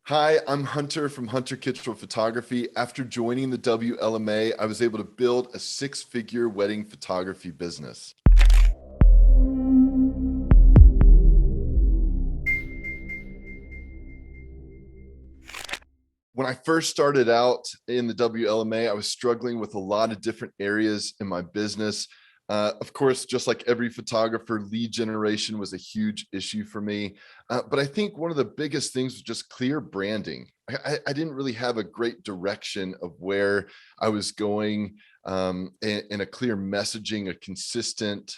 Hi, I'm Hunter from Hunter Kittrell Photography. After joining the WLMA, I was able to build a six-figure wedding photography business. When I first started out in the WLMA, I was struggling with a lot of different areas in my business. Of course, just like every photographer, lead generation was a huge issue for me. But I think one of the biggest things was just clear branding. I didn't really have a great direction of where I was going, and a clear messaging, a consistent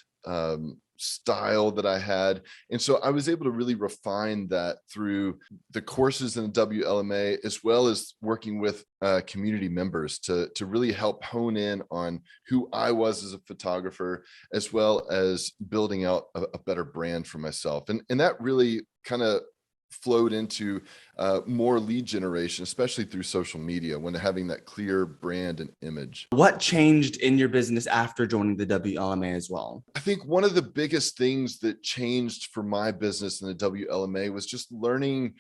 style that I had. And so I was able to really refine that through the courses in the WLMA, as well as working with community members to really help hone in on who I was as a photographer, as well as building out a better brand for myself. And that really kind of flowed into more lead generation, especially through social media, when having that clear brand and image. What changed in your business after joining the WLMA as well? I think one of the biggest things that changed for my business in the WLMA was just learning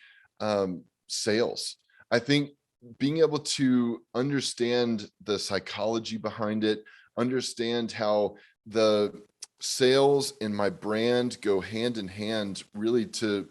sales. I think being able to understand the psychology behind it, understand how the sales and my brand go hand in hand, really to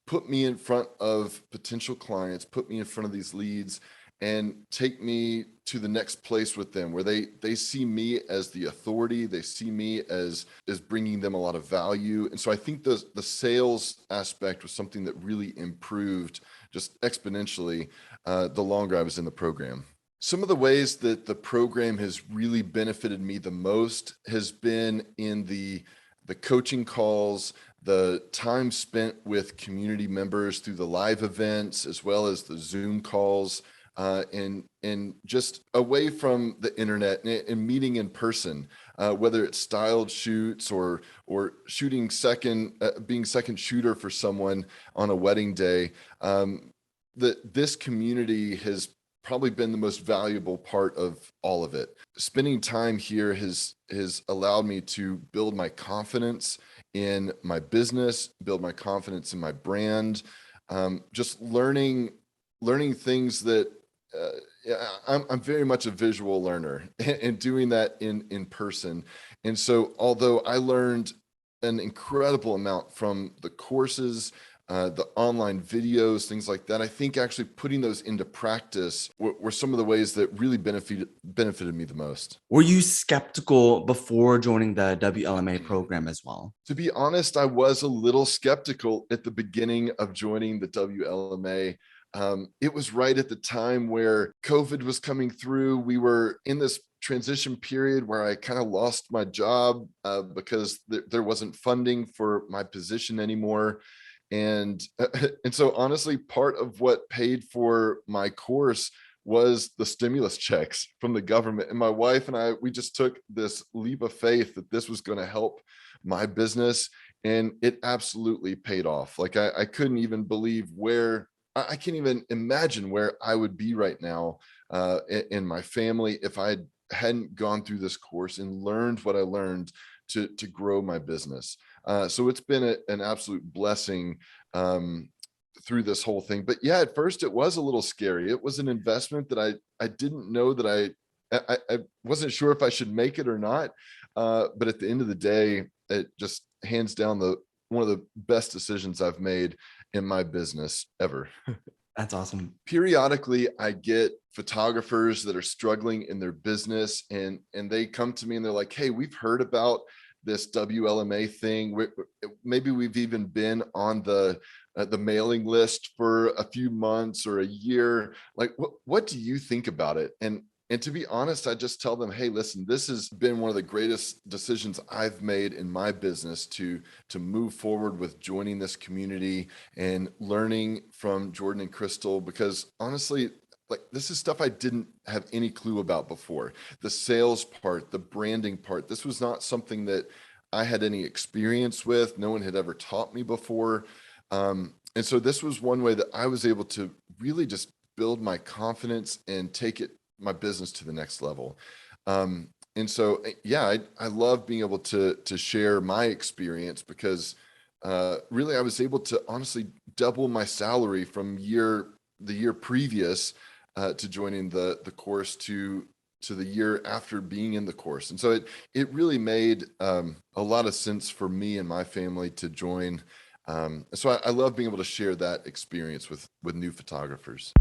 put me in front of potential clients, put me in front of these leads, and take me to the next place with them, where they see me as the authority, they see me as bringing them a lot of value. And so I think the sales aspect was something that really improved just exponentially the longer I was in the program. Some of the ways that the program has really benefited me the most has been in the coaching calls, the time spent with community members through the live events, as well as the Zoom calls, and just away from the internet and meeting in person, whether it's styled shoots or shooting being second shooter for someone on a wedding day. This community has probably been the most valuable part of all of it. Spending time here has allowed me to build my confidence in my business, build my confidence in my brand, just learning things that yeah, I'm very much a visual learner, and doing that in person. And so although I learned an incredible amount from the courses, the online videos, things like that, I think actually putting those into practice were some of the ways that really benefited me the most. Were you skeptical before joining the WLMA program as well? To be honest, I was a little skeptical at the beginning of joining the WLMA. It was right at the time where COVID was coming through. We were in this transition period where I kind of lost my job because there wasn't funding for my position anymore. And so honestly, part of what paid for my course was the stimulus checks from the government. And my wife and I, we just took this leap of faith that this was going to help my business. And it absolutely paid off. Like I couldn't even believe I can't even imagine where I would be right now in my family if I hadn't gone through this course and learned what I learned to grow my business. So it's been an absolute blessing through this whole thing. But yeah, at first it was a little scary. It was an investment that I didn't know that I wasn't sure if I should make it or not. But at the end of the day, it just hands down one of the best decisions I've made in my business ever. That's awesome. Periodically, I get photographers that are struggling in their business, and they come to me and they're like, "Hey, we've heard about this WLMA thing. Maybe we've even been on the mailing list for a few months or a year. Like, what do you think about it?" And to be honest, I just tell them, "Hey, listen, this has been one of the greatest decisions I've made in my business to move forward with joining this community and learning from Jordan and Crystal, because honestly, like, this is stuff I didn't have any clue about before. The sales part, the branding part, this was not something that I had any experience with. No one had ever taught me before. And so this was one way that I was able to really just build my confidence and take my business to the next level. And so, yeah, I love being able to share my experience, because really I was able to honestly double my salary from the year previous to joining the course to the year after being in the course. And so it really made a lot of sense for me and my family to join. So I love being able to share that experience with new photographers.